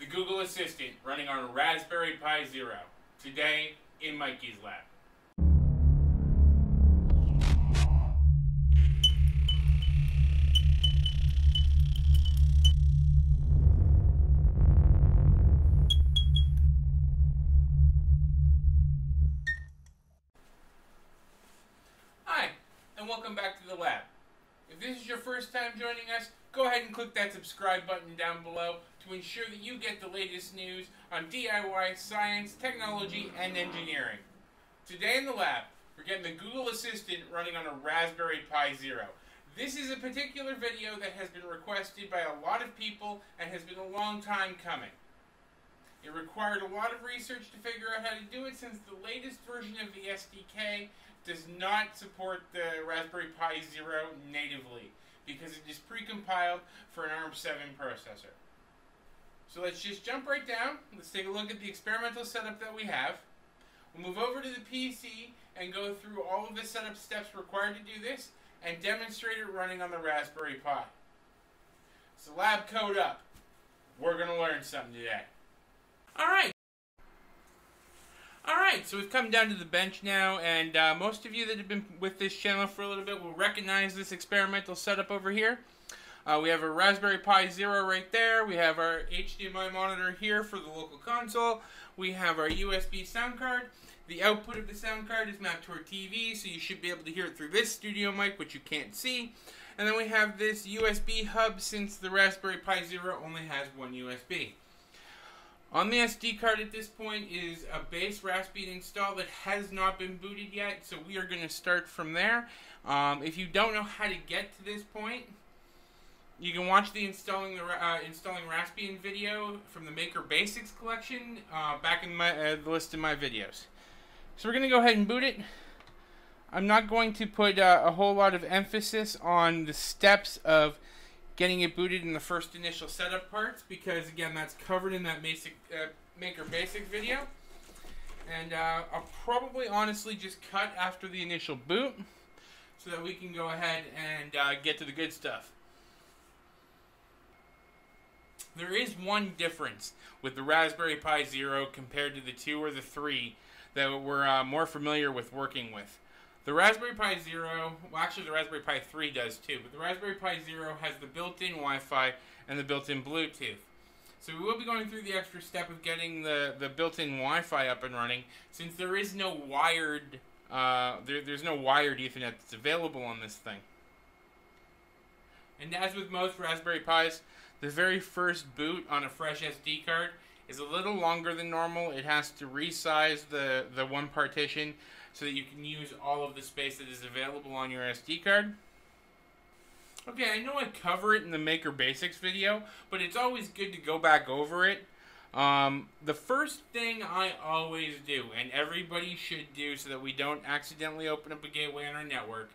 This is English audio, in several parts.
Google Assistant running on a Raspberry Pi Zero. Today in Mikey's lab. Hi, and welcome back to the lab. If this is your first time joining us, go ahead and click that subscribe button down below to ensure that you get the latest news on DIY, science, technology, and engineering. Today in the lab, we're getting the Google Assistant running on a Raspberry Pi Zero. This is a particular video that has been requested by a lot of people and has been a long time coming. It required a lot of research to figure out how to do it since the latest version of the SDK does not support the Raspberry Pi Zero natively because it is precompiled for an ARM7 processor. So let's just jump right down. Let's take a look at the experimental setup that we have. We'll move over to the PC and go through all of the setup steps required to do this and demonstrate it running on the Raspberry Pi. So lab code up. We're going to learn something today. Alright, so we've come down to the bench now, and most of you that have been with this channel for a little bit will recognize this experimental setup over here. We have a Raspberry Pi Zero right there. We have our HDMI monitor here for the local console. We have our USB sound card. The output of the sound card is mapped to our TV, so you should be able to hear it through this studio mic, which you can't see. And then we have this USB hub, since the Raspberry Pi Zero only has one USB. On the SD card at this point is a base Raspbian install that has not been booted yet, so we are going to start from there. If you don't know how to get to this point, you can watch the installing Raspbian video from the Maker Basics collection back in the list of my videos. So we're going to go ahead and boot it. I'm not going to put a whole lot of emphasis on the steps of getting it booted in the first initial setup parts, because again, that's covered in that Maker Basics video. And I'll probably honestly just cut after the initial boot so that we can go ahead and get to the good stuff. There is one difference with the Raspberry Pi Zero compared to the 2 or the 3 that we're more familiar with working with. The Raspberry Pi Zero, well actually the Raspberry Pi 3 does too, but the Raspberry Pi Zero has the built-in Wi-Fi and the built-in Bluetooth. So we will be going through the extra step of getting the built-in Wi-Fi up and running, since there is no wired, there's no wired Ethernet that's available on this thing. And as with most Raspberry Pis, the very first boot on a fresh SD card is a little longer than normal. It has to resize the one partition so that you can use all of the space that is available on your SD card. Okay, I know I cover it in the Maker Basics video, but it's always good to go back over it. The first thing I always do, and everybody should do so that we don't accidentally open up a gateway on our network,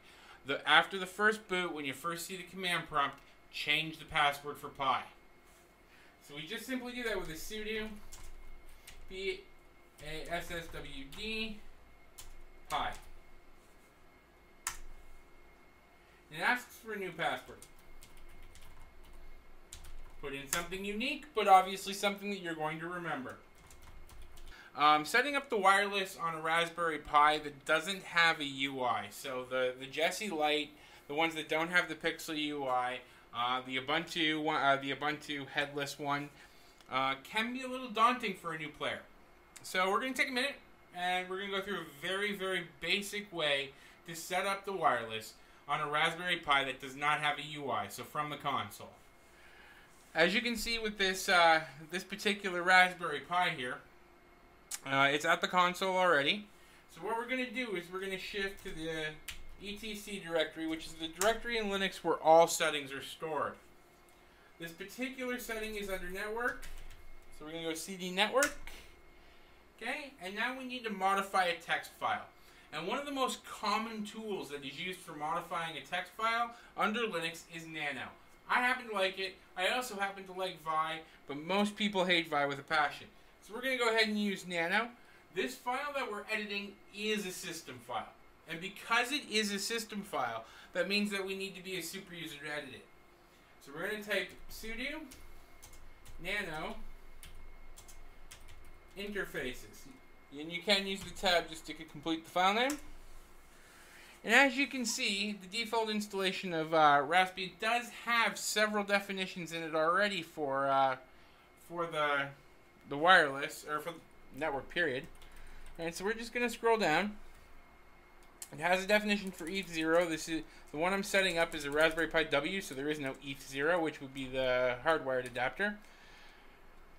after the first boot, when you first see the command prompt, change the password for Pi. So we just simply do that with a sudo passwd Pi. It asks for a new password. Put in something unique, but obviously something that you're going to remember. Setting up the wireless on a Raspberry Pi that doesn't have a UI. So the Jessie Lite, the ones that don't have the Pixel UI, the Ubuntu headless one, can be a little daunting for a new player. So we're going to take a minute and we're going to go through a very, very basic way to set up the wireless on a Raspberry Pi that does not have a UI, so from the console. As you can see with this this particular Raspberry Pi here, it's at the console already. So what we're going to do is we're going to shift to the etc directory, which is the directory in Linux where all settings are stored. This particular setting is under network, so we're going to go cd network. Okay, and now we need to modify a text file. And one of the most common tools that is used for modifying a text file under Linux is Nano. I happen to like it. I also happen to like Vi, but most people hate Vi with a passion. So we're going to go ahead and use Nano. This file that we're editing is a system file. And because it is a system file, that means that we need to be a super user to edit it. So we're going to type sudo nano interfaces. And you can use the tab just to complete the file name. And as you can see, the default installation of Raspbian does have several definitions in it already for the wireless, or for the network, period. And so we're just going to scroll down. It has a definition for ETH0. This is the one I'm setting up is a Raspberry Pi W, so there is no ETH0, which would be the hardwired adapter.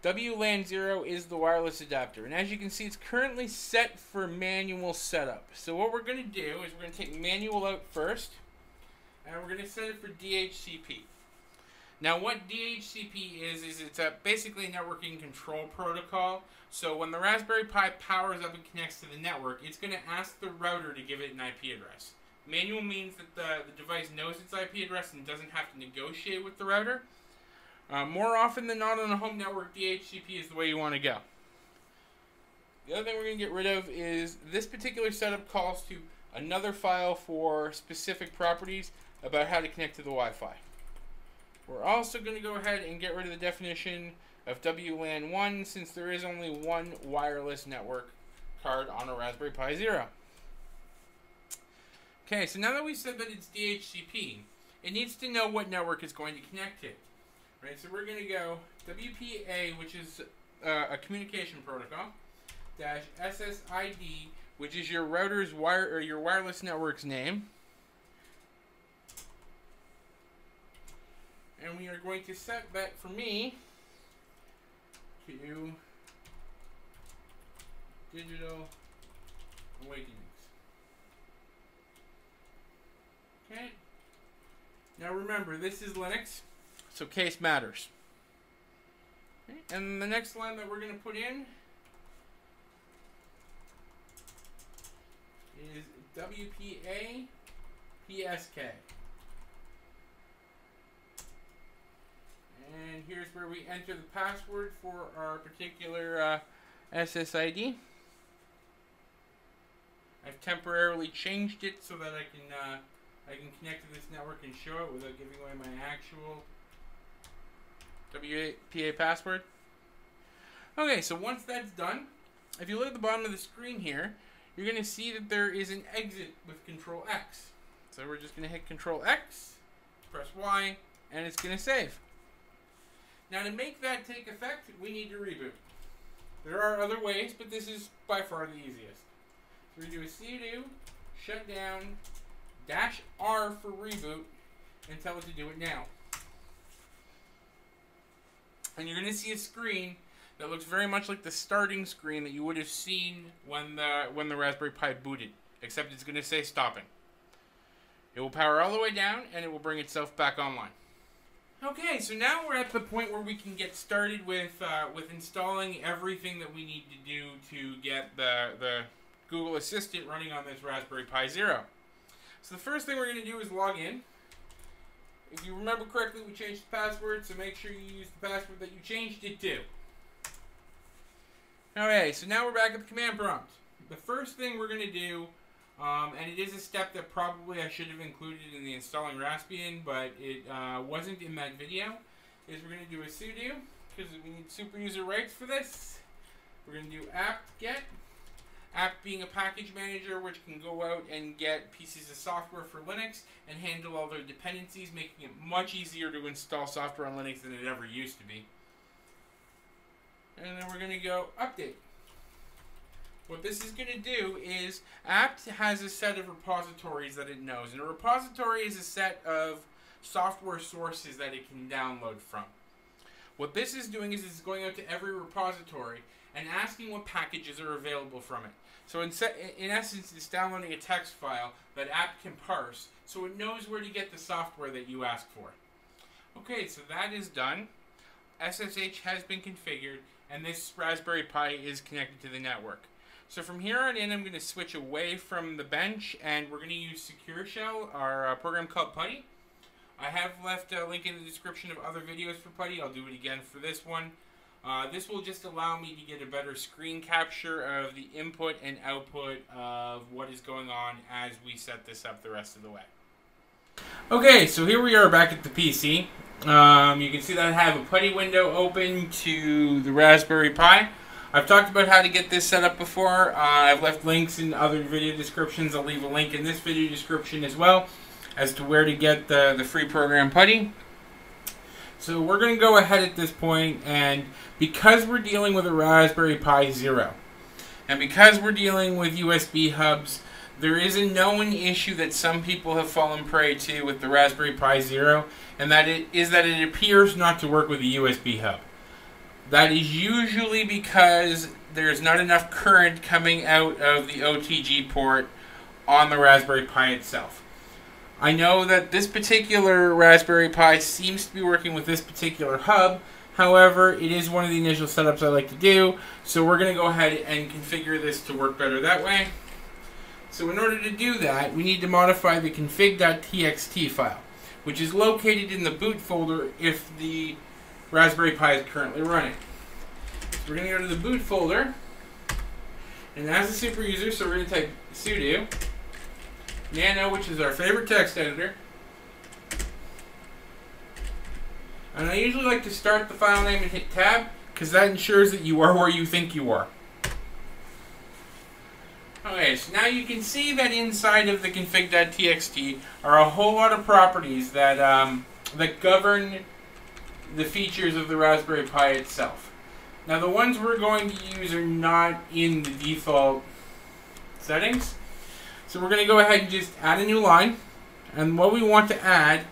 WLAN 0 is the wireless adapter, and as you can see, it's currently set for manual setup. So what we're going to do is we're going to take manual out first, and we're going to set it for DHCP. Now what DHCP is it's basically a networking control protocol. So when the Raspberry Pi powers up and connects to the network, it's going to ask the router to give it an IP address. Manual means that the device knows its IP address and doesn't have to negotiate with the router. More often than not on a home network, DHCP is the way you want to go. The other thing we're going to get rid of is this particular setup calls to another file for specific properties about how to connect to the Wi-Fi. We're also going to go ahead and get rid of the definition of WLAN 1 since there is only one wireless network card on a Raspberry Pi Zero. Okay, so now that we said that it's DHCP, it needs to know what network it's going to connect to. Right, so we're going to go WPA, which is a communication protocol, dash SSID, which is your router's your wireless network's name. And we are going to set that for me to Digital Awakenings. Okay. Now remember, this is Linux, so case matters. Okay. And the next line that we're going to put in is WPA PSK. And here's where we enter the password for our particular SSID. I've temporarily changed it so that I can connect to this network and show it without giving away my actual WPA password. Okay, so once that's done, if you look at the bottom of the screen here, you're going to see that there is an exit with Control X. So we're just going to hit Control X, press Y, and it's going to save. Now to make that take effect, we need to reboot. There are other ways, but this is by far the easiest. So we do a sudo shutdown -R for reboot and tell it to do it now. And you're going to see a screen that looks very much like the starting screen that you would have seen when the Raspberry Pi booted, except it's going to say stopping. It will power all the way down and it will bring itself back online. Okay, so now we're at the point where we can get started with installing everything that we need to do to get the Google Assistant running on this Raspberry Pi Zero. So the first thing we're going to do is log in. If you remember correctly, we changed the password, so make sure you use the password that you changed it to. Okay, so now we're back at the command prompt. The first thing we're going to do, and it is a step that probably I should have included in the installing Raspbian, but it wasn't in that video, is we're going to do a sudo, because we need super user rights for this. We're going to do apt-get, apt being a package manager which can go out and get pieces of software for Linux and handle all their dependencies, making it much easier to install software on Linux than it ever used to be. And then we're going to go update. What this is going to do is apt has a set of repositories that it knows. And a repository is a set of software sources that it can download from. What this is doing is it's going out to every repository and asking what packages are available from it. So in essence, it's downloading a text file that apt can parse, so it knows where to get the software that you ask for. Okay, so that is done. SSH has been configured, and this Raspberry Pi is connected to the network. So from here on in, I'm going to switch away from the bench, and we're going to use Secure Shell, our program called Putty. I have left a link in the description of other videos for Putty. I'll do it again for this one. This will just allow me to get a better screen capture of the input and output of what is going on as we set this up the rest of the way. Okay, so here we are back at the PC. You can see that I have a Putty window open to the Raspberry Pi. I've talked about how to get this set up before. I've left links in other video descriptions. I'll leave a link in this video description as well as to where to get the free program PuTTY. So we're going to go ahead at this point, and because we're dealing with a Raspberry Pi Zero, and because we're dealing with USB hubs, there is a known issue that some people have fallen prey to with the Raspberry Pi Zero, and that it appears not to work with a USB hub. That is usually because there's not enough current coming out of the OTG port on the Raspberry Pi itself. I know that this particular Raspberry Pi seems to be working with this particular hub. However, it is one of the initial setups I like to do, so we're going to go ahead and configure this to work better that way. So in order to do that, we need to modify the config.txt file, which is located in the boot folder if the Raspberry Pi is currently running. So we're going to go to the boot folder, and as a super user, so we're going to type sudo nano, which is our favorite text editor. And I usually like to start the file name and hit tab, because that ensures that you are where you think you are. Okay, so now you can see that inside of the config.txt are a whole lot of properties that, that govern the features of the Raspberry Pi itself. Now the ones we're going to use are not in the default settings. So we're going to go ahead and just add a new line, and what we want to add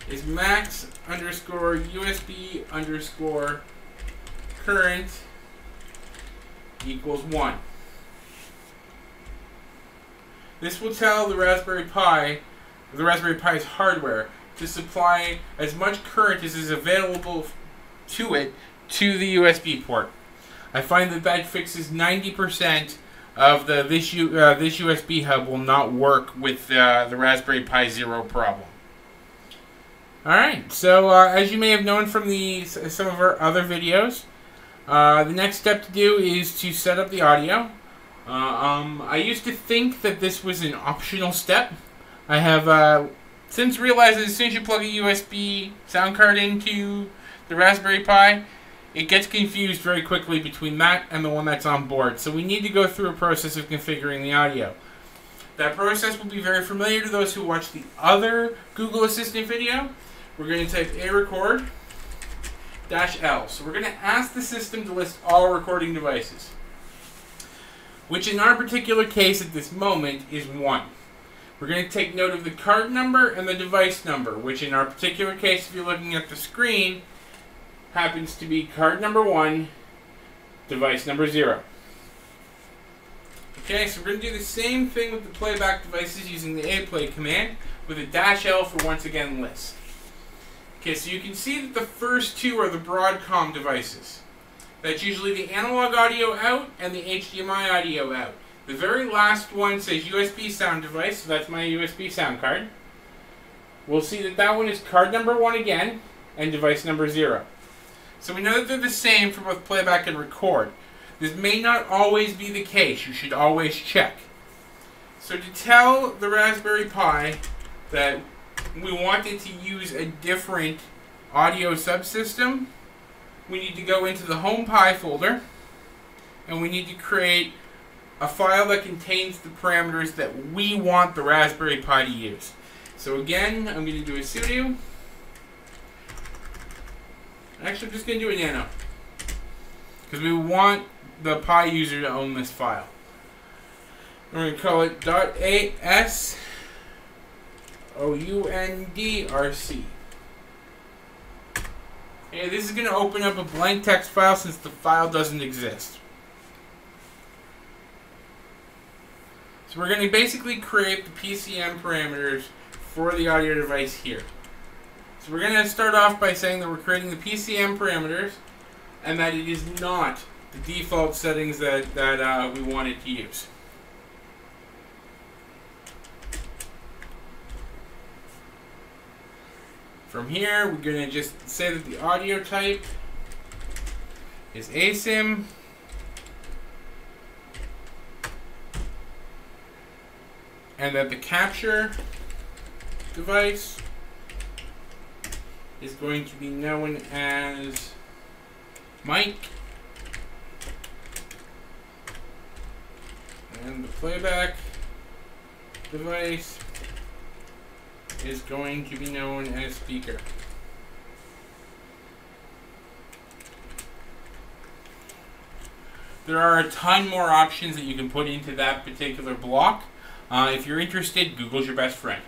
is max underscore USB underscore current equals 1. This will tell the Raspberry Pi's hardware to supply as much current as is available to it to the USB port. I find that that fixes 90% of this USB hub will not work with the Raspberry Pi Zero problem. Alright, so as you may have known from some of our other videos, the next step to do is to set up the audio. I used to think that this was an optional step. I have since realized that as soon as you plug a USB sound card into the Raspberry Pi, it gets confused very quickly between that and the one that's on board. So we need to go through a process of configuring the audio. That process will be very familiar to those who watch the other Google Assistant video. We're going to type arecord-l. So we're going to ask the system to list all recording devices, which in our particular case at this moment is 1. We're going to take note of the card number and the device number, which in our particular case, if you're looking at the screen, happens to be card number 1, device number 0. Okay, so we're going to do the same thing with the playback devices using the aplay command with a -l for once again list. Okay, so you can see that the first two are the Broadcom devices. That's usually the analog audio out and the HDMI audio out. The very last one says USB sound device, so that's my USB sound card. We'll see that that one is card number 1 again and device number 0. So we know that they're the same for both playback and record. This may not always be the case. You should always check. So to tell the Raspberry Pi that we want it to use a different audio subsystem, we need to go into the Home Pi folder, and we need to create a file that contains the parameters that we want the Raspberry Pi to use. So again, I'm going to do a sudo. Actually, I'm just going to do a nano, because we want the Pi user to own this file. We're going to call it .asoundrc. Okay, this is going to open up a blank text file since the file doesn't exist. So we're going to basically create the PCM parameters for the audio device here. So we're going to start off by saying that we're creating the PCM parameters and that it is not the default settings that we want it to use. From here, we're going to just say that the audio type is asim, and that the capture device is going to be known as mic And the playback device is going to be known as speaker. There are a ton more options that you can put into that particular block. If you're interested, Google's your best friend.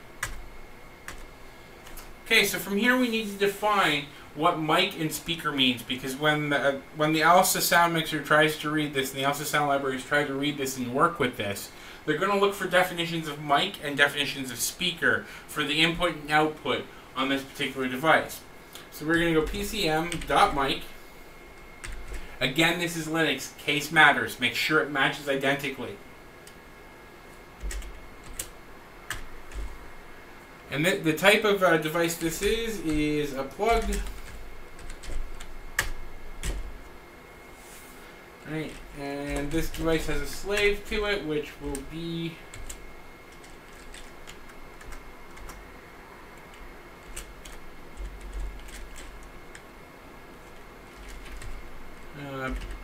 Okay, so from here we need to define what mic and speaker means, because when the ALSA sound mixer tries to read this, and the ALSA sound libraries try to read this and work with this, they're going to look for definitions of mic and definitions of speaker for the input and output on this particular device. So we're going to go pcm.mic. Again, this is Linux. Case matters. Make sure it matches identically. And the type of device this is a plug. Right, and this device has a slave to it, which will be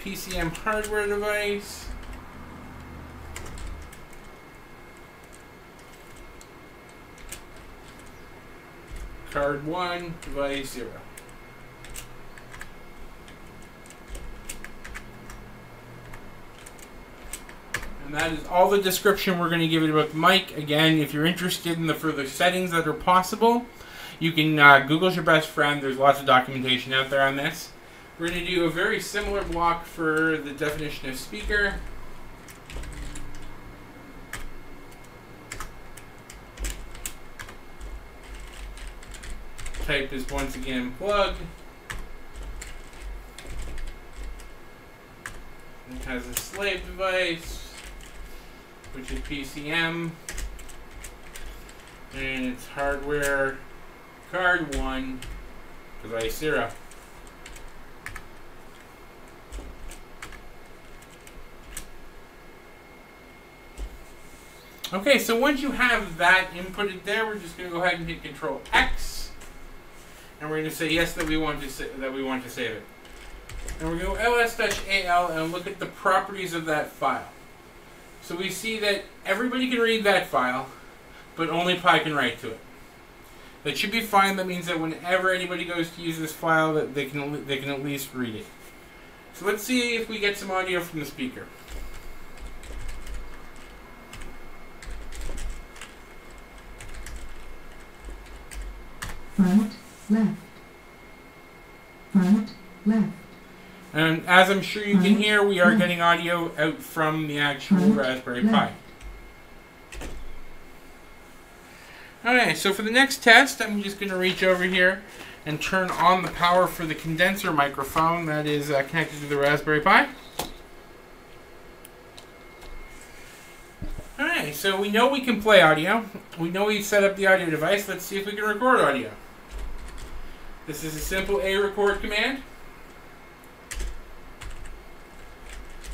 PCM hardware device. Card 1, device 0. And that is all the description we're going to give it about the mic. Again, if you're interested in the further settings that are possible, you can, Google's your best friend. There's lots of documentation out there on this. We're going to do a very similar block for the definition of speaker. Type is once again plug. It has a slave device, which is PCM, and it's hardware card 1, device 0. Okay, so once you have that inputted there, we're just going to go ahead and hit Control X, and we're going to say yes that we want to save it. And we're going to go ls-al and look at the properties of that file. So we see that everybody can read that file, but only Pi can write to it. That should be fine. That means that whenever anybody goes to use this file, that they can at least read it. So let's see if we get some audio from the speaker. Front, left. Front, left. And as I'm sure you can hear, we are getting audio out from the actual Raspberry Pi. Okay, so for the next test, I'm just going to reach over here and turn on the power for the condenser microphone that is connected to the Raspberry Pi. Alright, so we know we can play audio. We know we set up the audio device. Let's see if we can record audio. This is a simple record command.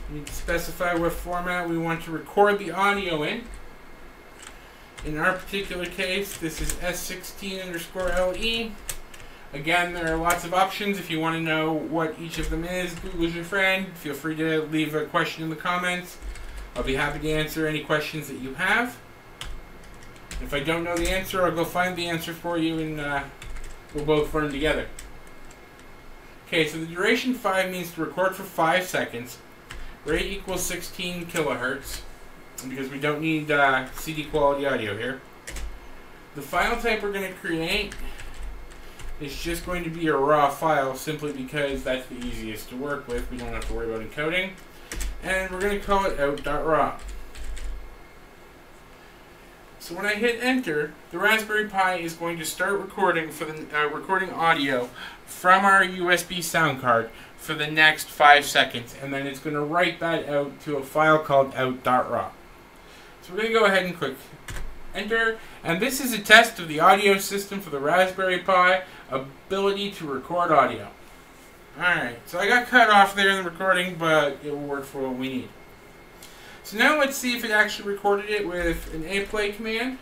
We need to specify what format we want to record the audio in. In our particular case, this is S16_LE. Again, there are lots of options. If you want to know what each of them is, Google's your friend. Feel free to leave a question in the comments. I'll be happy to answer any questions that you have. If I don't know the answer, I'll go find the answer for you and we'll both learn together. Okay, so the duration 5 means to record for 5 seconds. Rate equals 16 kilohertz, because we don't need CD quality audio here. The file type we're going to create is just going to be a raw file, simply because that's the easiest to work with. We don't have to worry about encoding. And we're going to call it out.raw. So when I hit enter, the Raspberry Pi is going to start recording for the recording audio from our USB sound card for the next 5 seconds, and then it's going to write that out to a file called out.raw. So we're going to go ahead and click enter, and this is a test of the audio system for the Raspberry Pi ability to record audio. Alright, so I got cut off there in the recording, but it will work for what we need. So now let's see if it actually recorded it with an aplay command.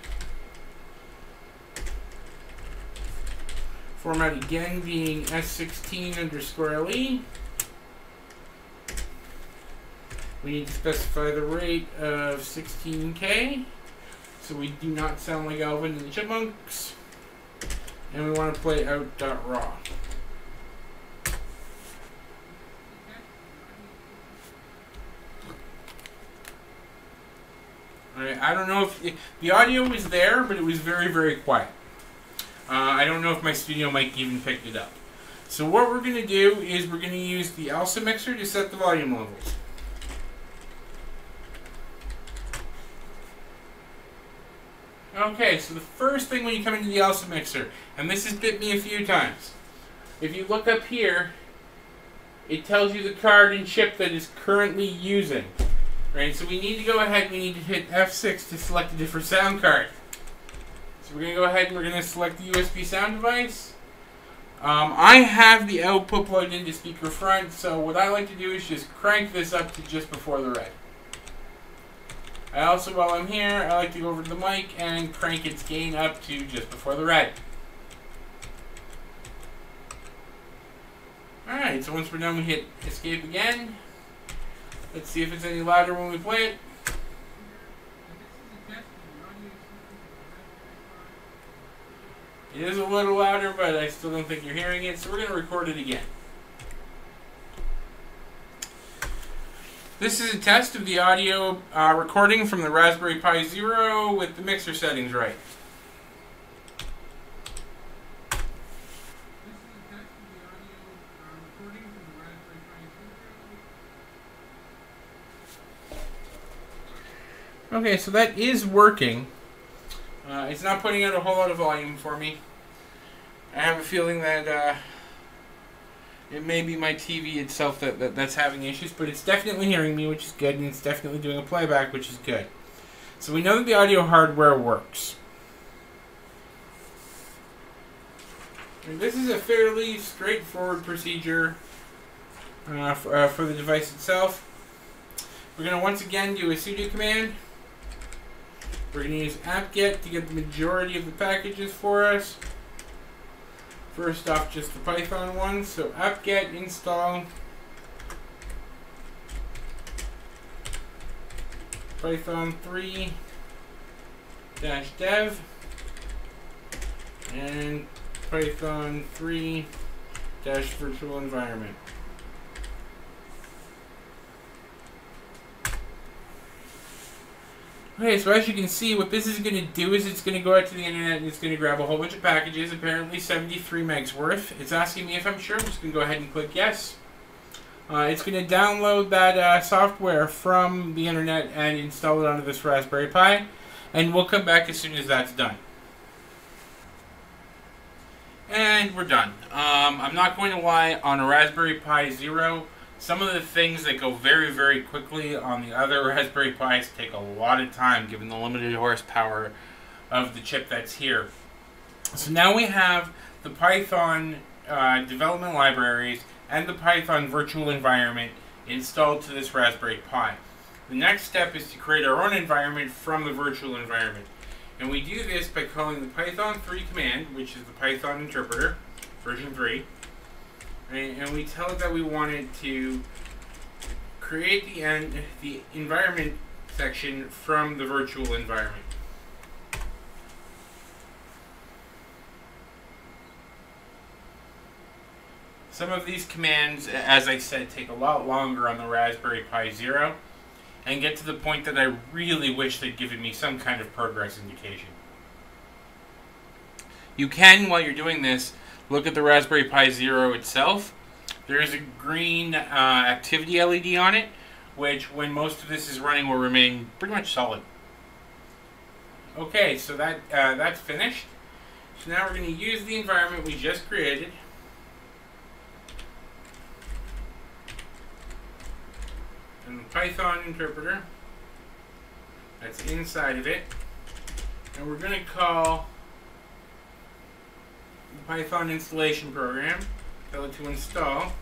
Format again being S16_LE. We need to specify the rate of 16K, so we do not sound like Alvin and the Chipmunks. And we want to play out.raw. Alright, I don't know if the audio was there, but it was very, very quiet. I don't know if my studio mic even picked it up. So what we're going to do is we're going to use the alsamixer to set the volume levels. Okay, so the first thing when you come into the alsamixer, and this has bit me a few times, if you look up here, it tells you the card and chip that is currently using. Right, so we need to go ahead, we need to hit F6 to select a different sound card. So we're going to go ahead and we're going to select the USB sound device. I have the output plugged into speaker front, so what I like to do is just crank this up to just before the red. I also, while I'm here, I like to go over to the mic and crank its gain up to just before the red. Alright, so once we're done, we hit escape again. Let's see if it's any louder when we play it. It is a little louder, but I still don't think you're hearing it, so we're going to record it again. This is a test of the audio recording from the Raspberry Pi Zero with the mixer settings right. Okay, so that is working. It's not putting out a whole lot of volume for me. I have a feeling that it may be my TV itself that's having issues, but it's definitely hearing me, which is good, and it's definitely doing a playback, which is good. So we know that the audio hardware works. And this is a fairly straightforward procedure for the device itself. We're going to once again do a sudo command. We're going to use apt-get to get the majority of the packages for us. First off, just the Python one. So apt-get install Python 3-dev and Python 3-virtual environment. Okay, so as you can see, what this is going to do is it's going to go out to the internet and it's going to grab a whole bunch of packages, apparently 73 megs worth. It's asking me if I'm sure. I'm just going to go ahead and click yes. It's going to download that software from the internet and install it onto this Raspberry Pi, and we'll come back as soon as that's done. And we're done. I'm not going to lie, on a Raspberry Pi Zero, some of the things that go very, very quickly on the other Raspberry Pis take a lot of time, given the limited horsepower of the chip that's here. So now we have the Python development libraries and the Python virtual environment installed to this Raspberry Pi. The next step is to create our own environment from the virtual environment. And we do this by calling the Python 3 command, which is the Python interpreter, version 3. And we tell it that we want it to create the environment section from the virtual environment. Some of these commands, as I said, take a lot longer on the Raspberry Pi Zero and get to the point that I really wish they'd given me some kind of progress indication. You can, while you're doing this, look at the Raspberry Pi Zero itself. There is a green activity LED on it, which when most of this is running will remain pretty much solid. Okay, so that's finished. So now we're going to use the environment we just created. And the Python interpreter that's inside of it. And we're going to call the Python installation program, tell it to install,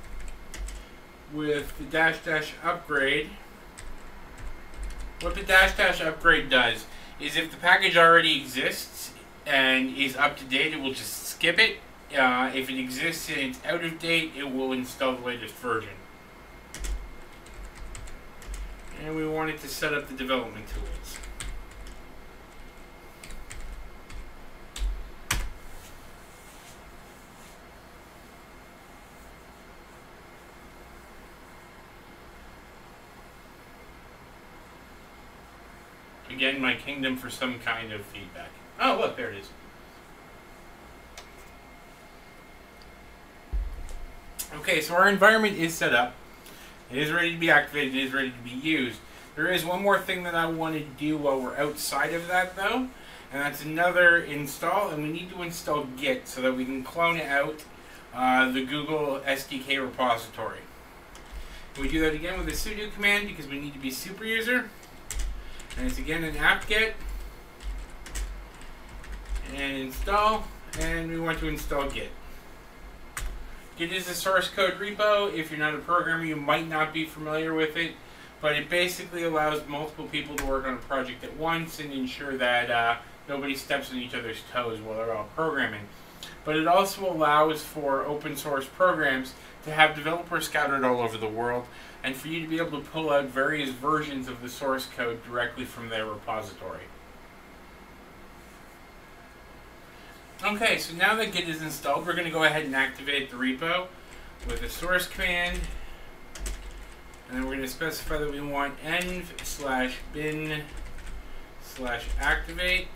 with the --upgrade. What the --upgrade does is if the package already exists and is up to date, it will just skip it. If it exists and it's out of date, it will install the latest version. and we want it to set up the development tools. Again, my kingdom for some kind of feedback. Oh, look, there it is. Okay, so our environment is set up. It is ready to be activated. It is ready to be used. There is one more thing that I want to do while we're outside of that, though, and that's another install, and we need to install Git so that we can clone out the Google SDK repository. And we do that again with a sudo command because we need to be super user. And it's again an apt-get and install, and we want to install Git. Git is a source code repo. If you're not a programmer, you might not be familiar with it, but it basically allows multiple people to work on a project at once and ensure that nobody steps on each other's toes while they're all programming. But it also allows for open source programs to have developers scattered all over the world, and for you to be able to pull out various versions of the source code directly from their repository. Okay, so now that Git is installed, we're going to go ahead and activate the repo with a source command, and then we're going to specify that we want env/bin/activate.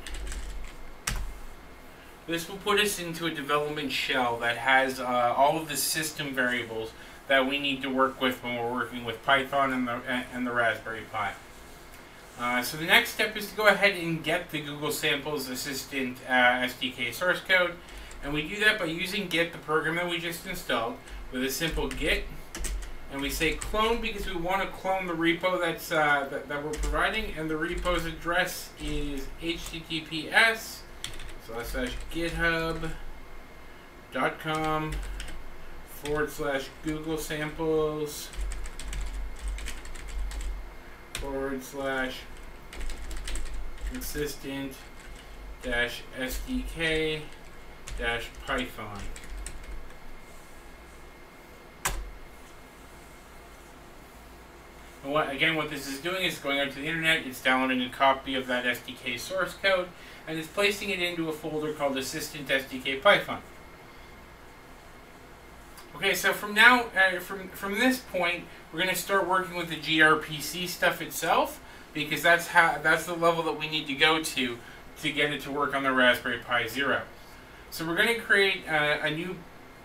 This will put us into a development shell that has all of the system variables that we need to work with when we're working with Python and the Raspberry Pi. So the next step is to go ahead and get the Google Samples Assistant SDK source code, and we do that by using Git, the program that we just installed, with a simple git, and we say clone because we want to clone the repo that's that we're providing, and the repo's address is https://github.com/Google Samples /assistant-sdk-python. And what this is doing is going out to the internet, it's downloading a copy of that SDK source code, and it's placing it into a folder called assistant-sdk-python. Okay, so from now, from this point, we're going to start working with the grpc stuff itself, because that's the level that we need to go to get it to work on the Raspberry Pi Zero. So we're going to create a new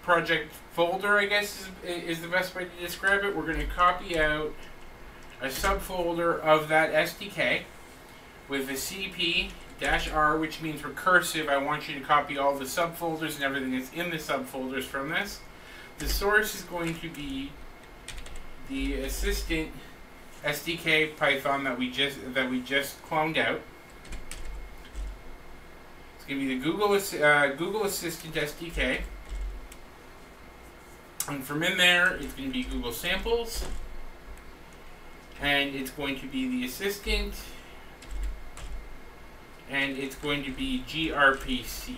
project folder, I guess is the best way to describe it. We're going to copy out a subfolder of that SDK with a cp-r, which means recursive. I want you to copy all the subfolders and everything that's in the subfolders from this. The source is going to be the assistant SDK Python that we just cloned out. It's going to be the Google Assistant SDK, and from in there it's going to be Google Samples, and it's going to be the assistant, and it's going to be grpc.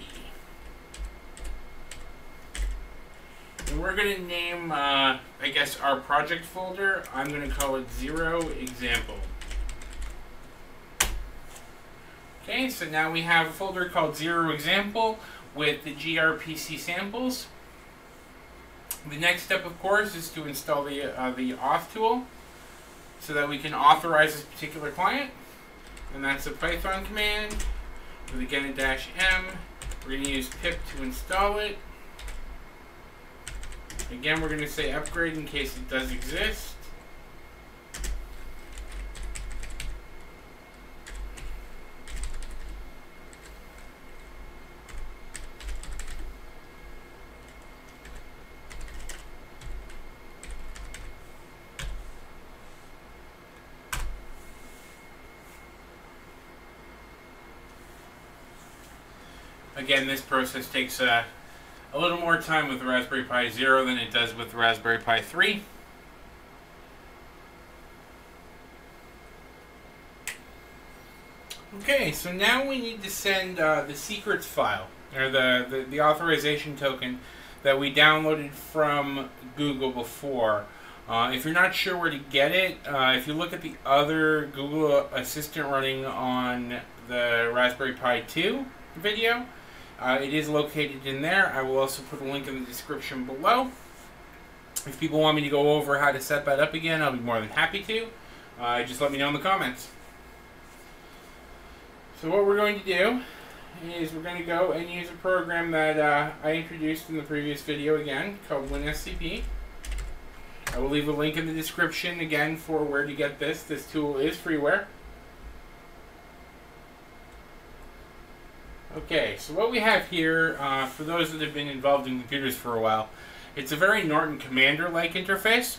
And we're going to name, I guess, our project folder. I'm going to call it 0 example. Okay, so now we have a folder called 0 example with the grpc samples. The next step, of course, is to install the auth tool so that we can authorize this particular client. And that's a Python command with, again, a -m. We're going to use pip to install it. Again, we're going to say upgrade in case it does exist. Again, this process takes a little more time with the Raspberry Pi Zero than it does with the Raspberry Pi 3. Okay, so now we need to send the secrets file, or the authorization token that we downloaded from Google before If you're not sure where to get it, if you look at the other Google Assistant running on the Raspberry Pi 2 video, it is located in there. I will also put a link in the description below. If people want me to go over how to set that up again, I'll be more than happy to. Just let me know in the comments. So what we're going to do is we're going to go and use a program that I introduced in the previous video again, called WinSCP. I will leave a link in the description again for where to get this. This tool is freeware. Okay, so what we have here, for those that have been involved in computers for a while, it's a very Norton Commander-like interface.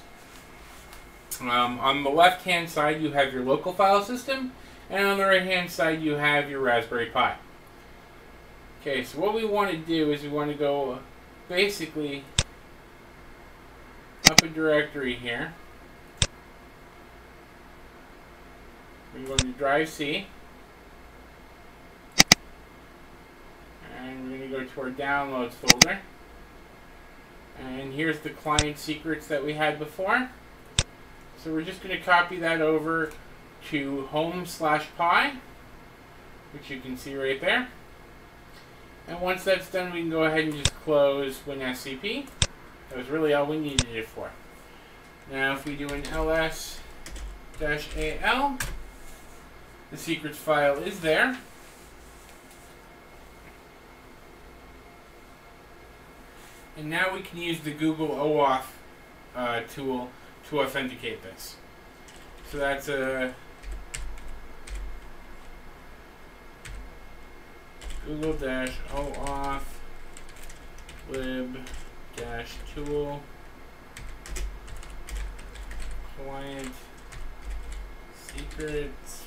On the left-hand side, you have your local file system, and on the right-hand side, you have your Raspberry Pi. Okay, so what we want to do is we want to go basically up a directory here. We're going to drive C. And we're going to go to our downloads folder. And here's the client secrets that we had before. So we're just going to copy that over to home/pi, which you can see right there. And once that's done, we can go ahead and just close WinSCP. That was really all we needed it for. Now if we do an ls-al, the secrets file is there. And now we can use the Google OAuth tool to authenticate this. So that's a google-oauthlib-tool client secrets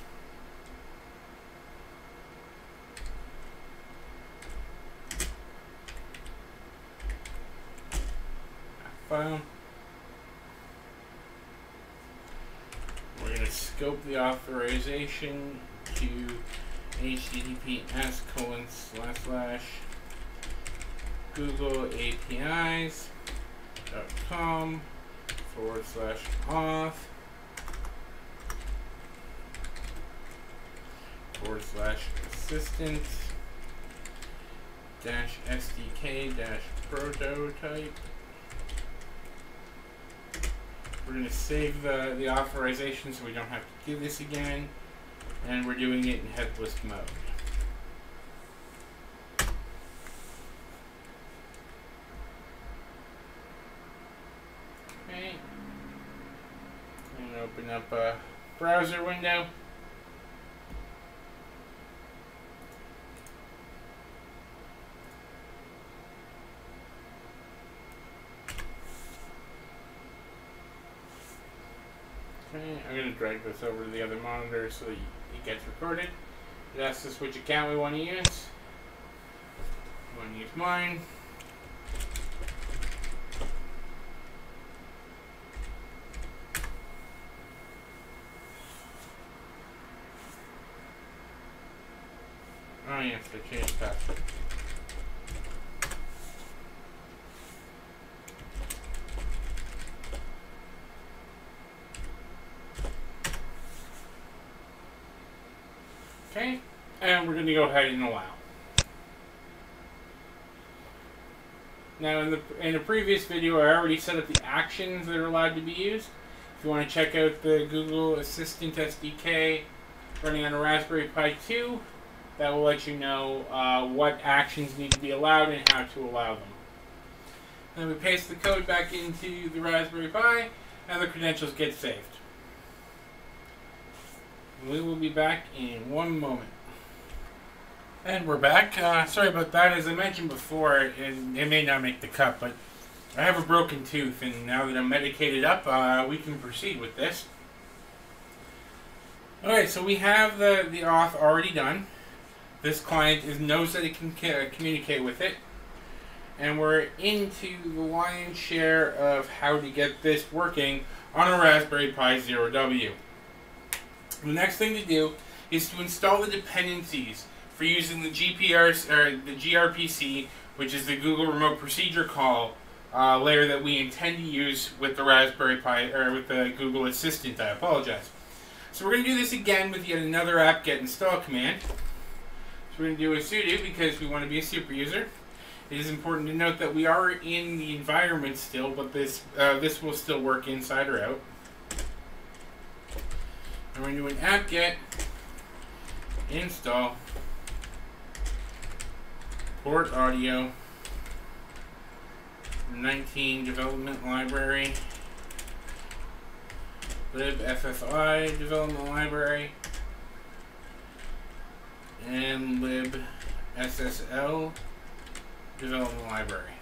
file. We're going to scope the authorization to auth.com/assistant-sdk-prototype. We're going to save the authorization so we don't have to do this again. And we're doing it in headless mode. Okay. I'm going to open up a browser window. Okay, I'm going to drag this over to the other monitor so that it gets recorded. It asks us which account we want to use. I want to use mine. Oh yes, I changed password. Okay, and we're going to go ahead and allow. Now in the previous video I already set up the actions that are allowed to be used. If you want to check out the Google Assistant SDK running on a Raspberry Pi 2, that will let you know what actions need to be allowed and how to allow them. Then we paste the code back into the Raspberry Pi and the credentials get saved. We will be back in one moment. And we're back. Sorry about that. As I mentioned before, it may not make the cut, but I have a broken tooth, and now that I'm medicated up, we can proceed with this. Alright, so we have the auth already done. This client knows that it can communicate with it. And we're into the lion's share of how to get this working on a Raspberry Pi Zero W. The next thing to do is to install the dependencies for using the GRPC, which is the Google Remote Procedure Call layer that we intend to use with the Raspberry Pi, or with the Google Assistant. I apologize. So we're going to do this again with yet another apt-get install command. So we're going to do a sudo because we want to be a super user. It is important to note that we are in the environment still, but this will still work inside or out. And we're going to do an apt-get install port audio 19 development library libffi development library and libssl development library.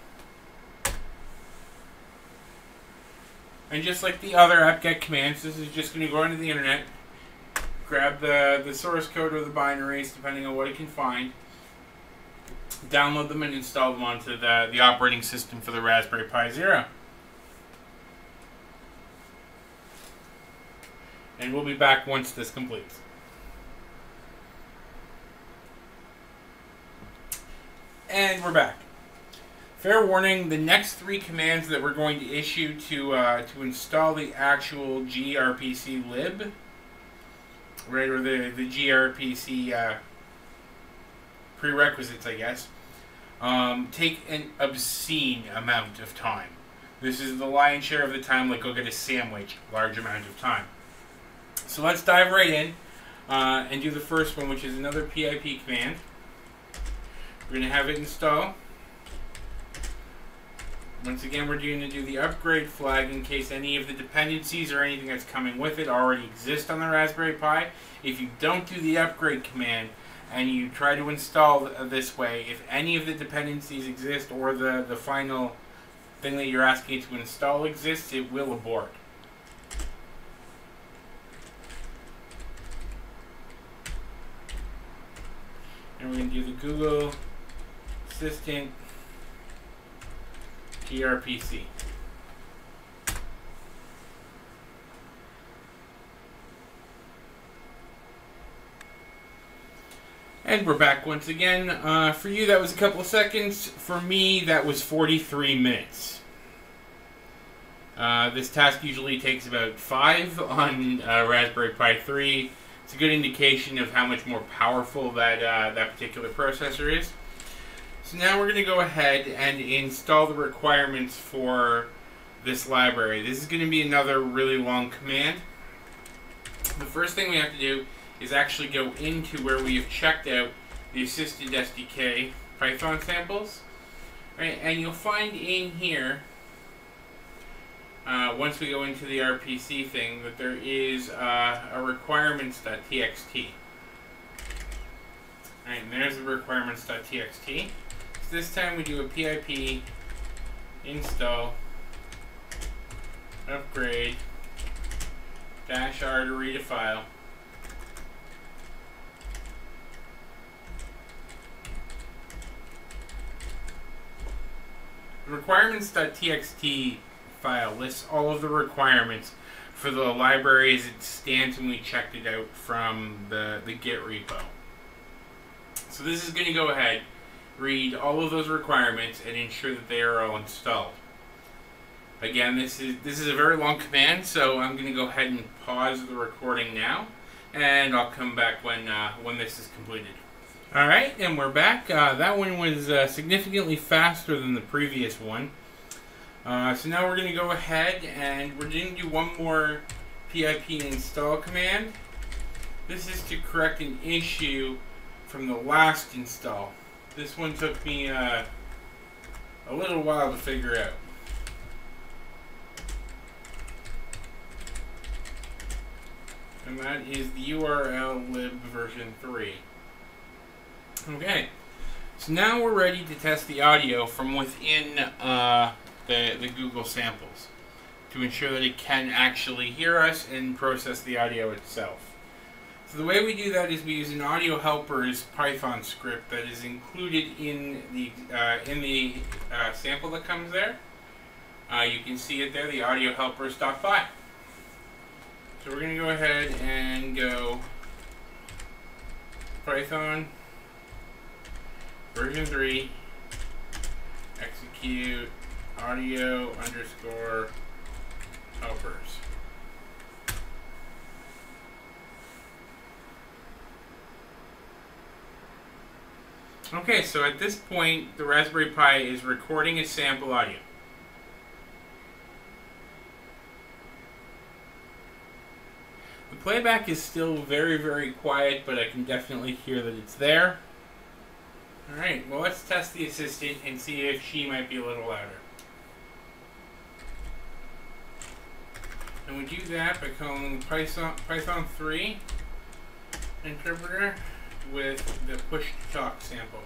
And just like the other apt-get commands, this is just going to go into the internet, grab the source code or the binaries depending on what it can find, download them and install them onto the operating system for the Raspberry Pi Zero. And we'll be back once this completes. And we're back. Fair warning, the next three commands that we're going to issue to install the actual grpc lib, right, or the grpc prerequisites, I guess, take an obscene amount of time. This is the lion's share of the time, like go get a sandwich, large amount of time. So let's dive right in and do the first one, which is another pip command. We're going to have it install. Once again, we're going to do the upgrade flag in case any of the dependencies or anything that's coming with it already exist on the Raspberry Pi. If you don't do the upgrade command and you try to install this way, if any of the dependencies exist or the final thing that you're asking it to install exists, it will abort. And we're going to do the Google Assistant-grpc. And we're back once again. For you, that was a couple of seconds. For me, that was 43 minutes. This task usually takes about 5 on Raspberry Pi 3. It's a good indication of how much more powerful that particular processor is. So now we're going to go ahead and install the requirements for this library. This is going to be another really long command. The first thing we have to do is actually go into where we have checked out the assistant-sdk-python samples. Right, and you'll find in here, once we go into the RPC thing, that there is a requirements.txt. Right, and there's the requirements.txt. So this time we do a pip install upgrade -r to read a file. The requirements.txt file lists all of the requirements for the library as it stands when we checked it out from the Git repo. So this is going to go ahead, read all of those requirements, and ensure that they are all installed. Again, this is a very long command, so I'm going to go ahead and pause the recording now, and I'll come back when this is completed. Alright, and we're back. That one was significantly faster than the previous one. So now we're going to go ahead and we're going to do one more pip install command. This is to correct an issue from the last install. This one took me a little while to figure out. And that is the URL lib version 3. Okay, so now we're ready to test the audio from within the Google samples to ensure that it can actually hear us and process the audio itself. So the way we do that is we use an audio helper's Python script that is included in the sample that comes there. You can see it there, the audio helpers.py. So we're going to go ahead and go Python version 3 execute audio underscore helpers. Okay, so at this point, the Raspberry Pi is recording a sample audio. The playback is still very, very quiet, but I can definitely hear that it's there. Alright, well let's test the assistant and see if she might be a little louder. And we do that by calling Python 3 interpreter with the push-to-talk sample.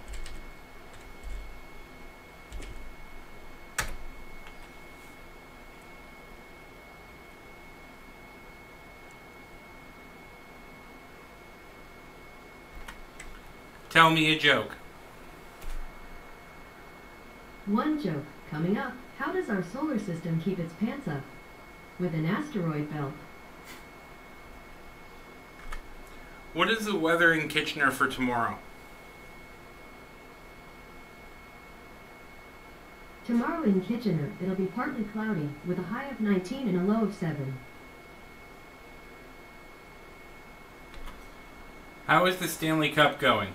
Tell me a joke. One joke coming up. How does our solar system keep its pants up? With an asteroid belt. What is the weather in Kitchener for tomorrow? Tomorrow in Kitchener, it'll be partly cloudy, with a high of 19 and a low of 7. How is the Stanley Cup going?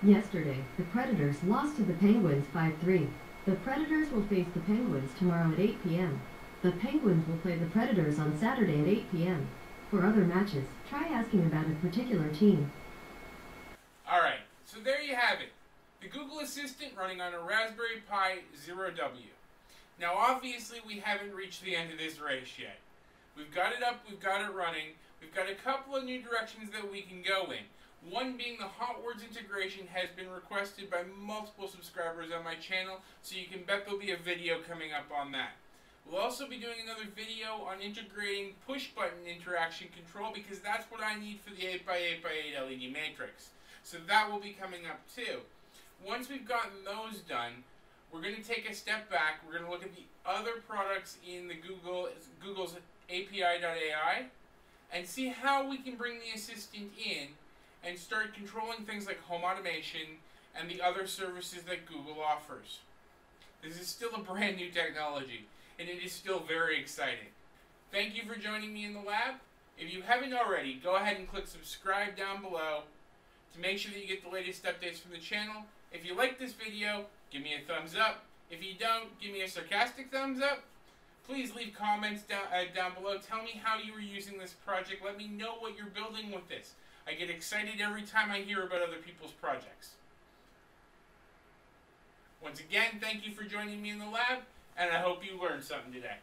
Yesterday, the Predators lost to the Penguins 5-3. The Predators will face the Penguins tomorrow at 8 p.m. The Penguins will play the Predators on Saturday at 8 p.m. For other matches, try asking about a particular team. Alright, so there you have it. The Google Assistant running on a Raspberry Pi 0W. Now obviously we haven't reached the end of this race yet. We've got it up, we've got it running, we've got a couple of new directions that we can go in. One being the hot words integration has been requested by multiple subscribers on my channel, so you can bet there'll be a video coming up on that. We'll also be doing another video on integrating push button interaction control because that's what I need for the 8x8x8 LED matrix. So that will be coming up too. Once we've gotten those done, we're going to take a step back. We're going to look at the other products in the Google's API.ai and see how we can bring the assistant in and start controlling things like home automation and the other services that Google offers. This is still a brand new technology, and it is still very exciting. Thank you for joining me in the lab. If you haven't already, go ahead and click subscribe down below to make sure that you get the latest updates from the channel. If you like this video, give me a thumbs up. If you don't, give me a sarcastic thumbs up. Please leave comments down below. Tell me how you are using this project. Let me know what you're building with this. I get excited every time I hear about other people's projects. Once again, thank you for joining me in the lab, and I hope you learned something today.